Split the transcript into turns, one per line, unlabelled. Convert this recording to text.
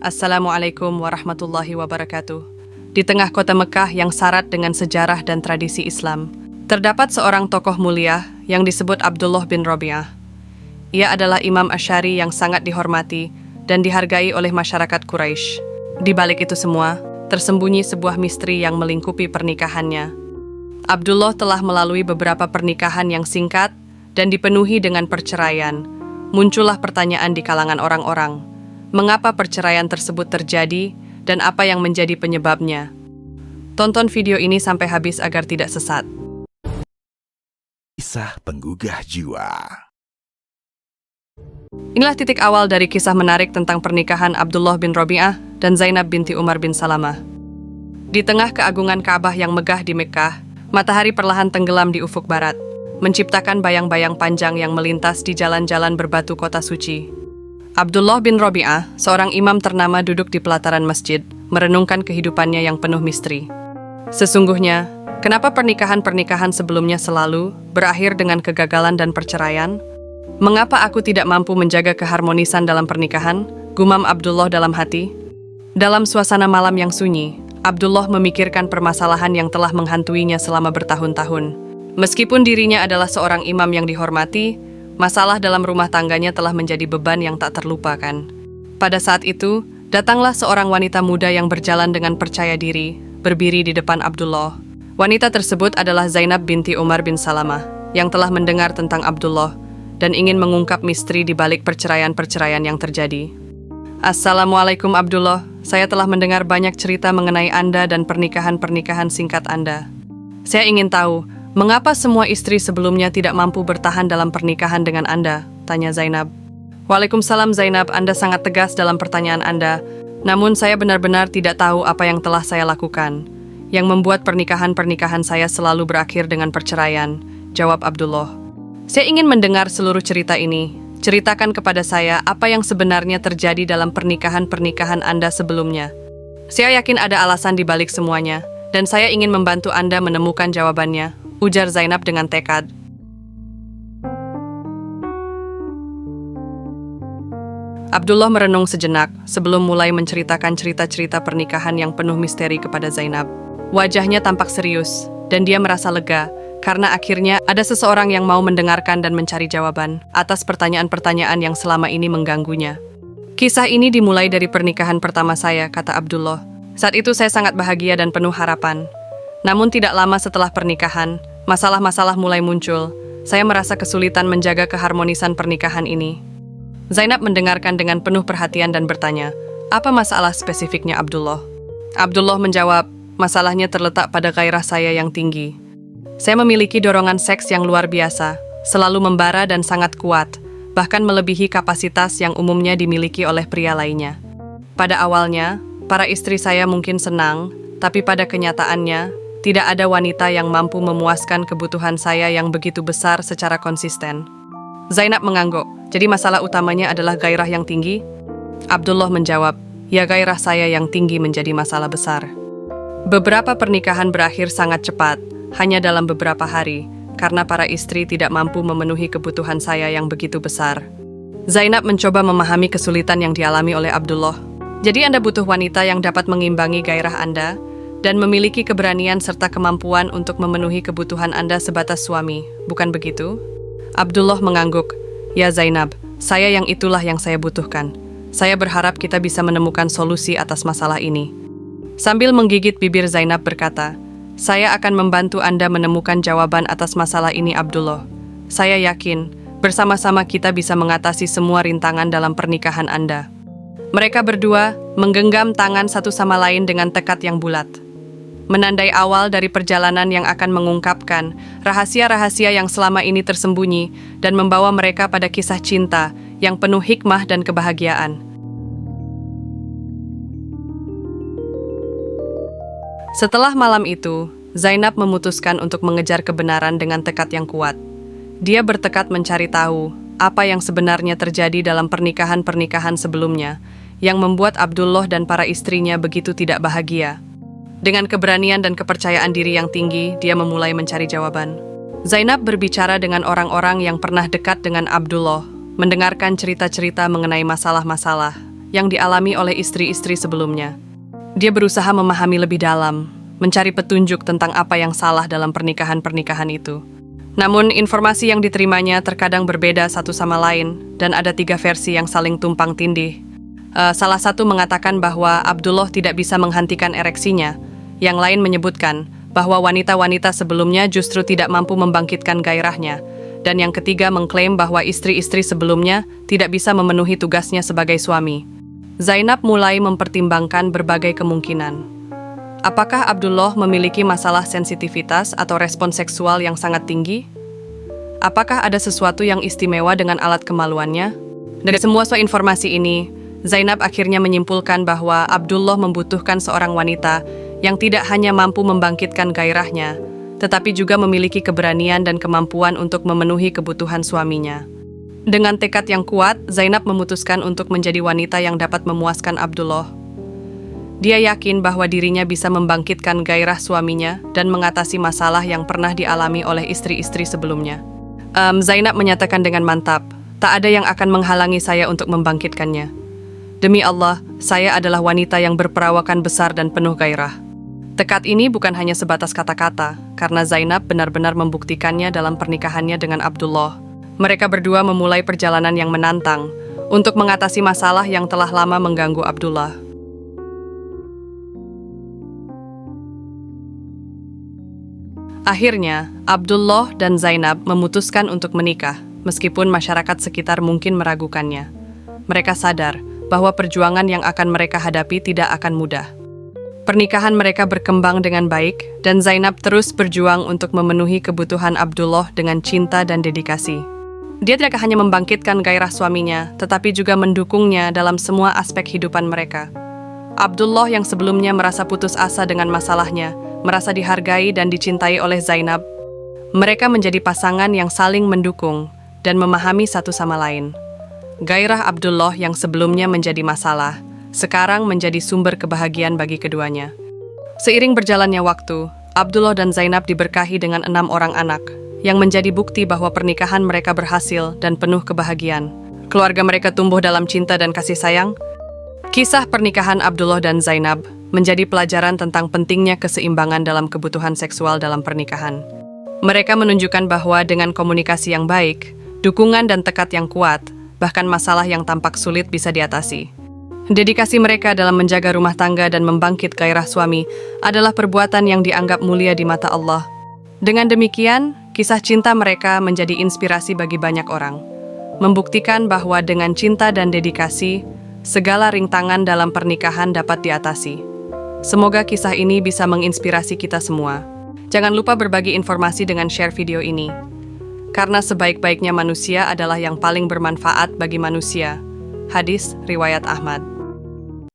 Assalamualaikum warahmatullahi wabarakatuh. Di tengah kota Mekah yang syarat dengan sejarah dan tradisi Islam, terdapat seorang tokoh mulia yang disebut Abdullah bin Rabi'ah. Ia adalah Imam Asy'ari yang sangat dihormati dan dihargai oleh masyarakat Quraisy. Di balik itu semua, tersembunyi sebuah misteri yang melingkupi pernikahannya. Abdullah telah melalui beberapa pernikahan yang singkat dan dipenuhi dengan perceraian. Muncullah pertanyaan di kalangan orang-orang. Mengapa perceraian tersebut terjadi dan apa yang menjadi penyebabnya? Tonton video ini sampai habis agar tidak sesat.
Kisah penggugah jiwa.
Inilah titik awal dari kisah menarik tentang pernikahan Abdullah bin Rabi'ah dan Zainab binti Umar bin Salamah. Di tengah keagungan Ka'bah yang megah di Mekkah, matahari perlahan tenggelam di ufuk barat, menciptakan bayang-bayang panjang yang melintas di jalan-jalan berbatu kota suci. Abdullah bin Rabi'ah, seorang imam ternama duduk di pelataran masjid, merenungkan kehidupannya yang penuh misteri. Sesungguhnya, kenapa pernikahan-pernikahan sebelumnya selalu berakhir dengan kegagalan dan perceraian? Mengapa aku tidak mampu menjaga keharmonisan dalam pernikahan? Gumam Abdullah dalam hati. Dalam suasana malam yang sunyi, Abdullah memikirkan permasalahan yang telah menghantuinya selama bertahun-tahun. Meskipun dirinya adalah seorang imam yang dihormati, masalah dalam rumah tangganya telah menjadi beban yang tak terlupakan. Pada saat itu, datanglah seorang wanita muda yang berjalan dengan percaya diri, berdiri di depan Abdullah. Wanita tersebut adalah Zainab binti Umar bin Salamah, yang telah mendengar tentang Abdullah dan ingin mengungkap misteri di balik perceraian-perceraian yang terjadi. Assalamualaikum Abdullah, saya telah mendengar banyak cerita mengenai Anda dan pernikahan-pernikahan singkat Anda. Saya ingin tahu, mengapa semua istri sebelumnya tidak mampu bertahan dalam pernikahan dengan Anda? Tanya Zainab. Waalaikumsalam Zainab, Anda sangat tegas dalam pertanyaan Anda. Namun saya benar-benar tidak tahu apa yang telah saya lakukan, yang membuat pernikahan-pernikahan saya selalu berakhir dengan perceraian, jawab Abdullah. Saya ingin mendengar seluruh cerita ini. Ceritakan kepada saya apa yang sebenarnya terjadi dalam pernikahan-pernikahan Anda sebelumnya. Saya yakin ada alasan di balik semuanya, dan saya ingin membantu Anda menemukan jawabannya, ujar Zainab dengan tekad. Abdullah merenung sejenak sebelum mulai menceritakan cerita-cerita pernikahan yang penuh misteri kepada Zainab. Wajahnya tampak serius, dan dia merasa lega karena akhirnya ada seseorang yang mau mendengarkan dan mencari jawaban atas pertanyaan-pertanyaan yang selama ini mengganggunya. Kisah ini dimulai dari pernikahan pertama saya, kata Abdullah. Saat itu saya sangat bahagia dan penuh harapan. Namun tidak lama setelah pernikahan, masalah-masalah mulai muncul. Saya merasa kesulitan menjaga keharmonisan pernikahan ini. Zainab mendengarkan dengan penuh perhatian dan bertanya, apa masalah spesifiknya Abdullah? Abdullah menjawab, masalahnya terletak pada gairah saya yang tinggi. Saya memiliki dorongan seks yang luar biasa, selalu membara dan sangat kuat, bahkan melebihi kapasitas yang umumnya dimiliki oleh pria lainnya. Pada awalnya, para istri saya mungkin senang, tapi pada kenyataannya, tidak ada wanita yang mampu memuaskan kebutuhan saya yang begitu besar secara konsisten. Zainab mengangguk, jadi masalah utamanya adalah gairah yang tinggi? Abdullah menjawab, ya gairah saya yang tinggi menjadi masalah besar. Beberapa pernikahan berakhir sangat cepat, hanya dalam beberapa hari, karena para istri tidak mampu memenuhi kebutuhan saya yang begitu besar. Zainab mencoba memahami kesulitan yang dialami oleh Abdullah. Jadi Anda butuh wanita yang dapat mengimbangi gairah Anda, dan memiliki keberanian serta kemampuan untuk memenuhi kebutuhan Anda sebatas suami, bukan begitu? Abdullah mengangguk, ya Zainab, saya yang itulah yang saya butuhkan. Saya berharap kita bisa menemukan solusi atas masalah ini. Sambil menggigit bibir Zainab berkata, saya akan membantu Anda menemukan jawaban atas masalah ini Abdullah. Saya yakin, bersama-sama kita bisa mengatasi semua rintangan dalam pernikahan Anda. Mereka berdua menggenggam tangan satu sama lain dengan tekad yang bulat. Menandai awal dari perjalanan yang akan mengungkapkan rahasia-rahasia yang selama ini tersembunyi dan membawa mereka pada kisah cinta yang penuh hikmah dan kebahagiaan. Setelah malam itu, Zainab memutuskan untuk mengejar kebenaran dengan tekad yang kuat. Dia bertekad mencari tahu apa yang sebenarnya terjadi dalam pernikahan-pernikahan sebelumnya yang membuat Abdullah dan para istrinya begitu tidak bahagia. Dengan keberanian dan kepercayaan diri yang tinggi, dia memulai mencari jawaban. Zainab berbicara dengan orang-orang yang pernah dekat dengan Abdullah, mendengarkan cerita-cerita mengenai masalah-masalah yang dialami oleh istri-istri sebelumnya. Dia berusaha memahami lebih dalam, mencari petunjuk tentang apa yang salah dalam pernikahan-pernikahan itu. Namun, informasi yang diterimanya terkadang berbeda satu sama lain, dan ada 3 versi yang saling tumpang tindih. Salah satu mengatakan bahwa Abdullah tidak bisa menghentikan ereksinya. Yang lain menyebutkan bahwa wanita-wanita sebelumnya justru tidak mampu membangkitkan gairahnya. Dan yang ketiga mengklaim bahwa istri-istri sebelumnya tidak bisa memenuhi tugasnya sebagai suami. Zainab mulai mempertimbangkan berbagai kemungkinan. Apakah Abdullah memiliki masalah sensitivitas atau respon seksual yang sangat tinggi? Apakah ada sesuatu yang istimewa dengan alat kemaluannya? Dari semua informasi ini, Zainab akhirnya menyimpulkan bahwa Abdullah membutuhkan seorang wanita yang tidak hanya mampu membangkitkan gairahnya, tetapi juga memiliki keberanian dan kemampuan untuk memenuhi kebutuhan suaminya. Dengan tekad yang kuat, Zainab memutuskan untuk menjadi wanita yang dapat memuaskan Abdullah. Dia yakin bahwa dirinya bisa membangkitkan gairah suaminya dan mengatasi masalah yang pernah dialami oleh istri-istri sebelumnya. Zainab menyatakan dengan mantap, "Tak ada yang akan menghalangi saya untuk membangkitkannya. Demi Allah, saya adalah wanita yang berperawakan besar dan penuh gairah." Tekad ini bukan hanya sebatas kata-kata, karena Zainab benar-benar membuktikannya dalam pernikahannya dengan Abdullah. Mereka berdua memulai perjalanan yang menantang untuk mengatasi masalah yang telah lama mengganggu Abdullah. Akhirnya, Abdullah dan Zainab memutuskan untuk menikah, meskipun masyarakat sekitar mungkin meragukannya. Mereka sadar bahwa perjuangan yang akan mereka hadapi tidak akan mudah. Pernikahan mereka berkembang dengan baik, dan Zainab terus berjuang untuk memenuhi kebutuhan Abdullah dengan cinta dan dedikasi. Dia tidak hanya membangkitkan gairah suaminya, tetapi juga mendukungnya dalam semua aspek kehidupan mereka. Abdullah yang sebelumnya merasa putus asa dengan masalahnya, merasa dihargai dan dicintai oleh Zainab. Mereka menjadi pasangan yang saling mendukung dan memahami satu sama lain. Gairah Abdullah yang sebelumnya menjadi masalah, sekarang menjadi sumber kebahagiaan bagi keduanya. Seiring berjalannya waktu, Abdullah dan Zainab diberkahi dengan 6 orang anak, yang menjadi bukti bahwa pernikahan mereka berhasil dan penuh kebahagiaan. Keluarga mereka tumbuh dalam cinta dan kasih sayang. Kisah pernikahan Abdullah dan Zainab menjadi pelajaran tentang pentingnya keseimbangan dalam kebutuhan seksual dalam pernikahan. Mereka menunjukkan bahwa dengan komunikasi yang baik, dukungan dan tekad yang kuat, bahkan masalah yang tampak sulit bisa diatasi. Dedikasi mereka dalam menjaga rumah tangga dan membangkit gairah suami adalah perbuatan yang dianggap mulia di mata Allah. Dengan demikian, kisah cinta mereka menjadi inspirasi bagi banyak orang, membuktikan bahwa dengan cinta dan dedikasi, segala rintangan dalam pernikahan dapat diatasi. Semoga kisah ini bisa menginspirasi kita semua. Jangan lupa berbagi informasi dengan share video ini, karena sebaik-baiknya manusia adalah yang paling bermanfaat bagi manusia. Hadis riwayat Ahmad.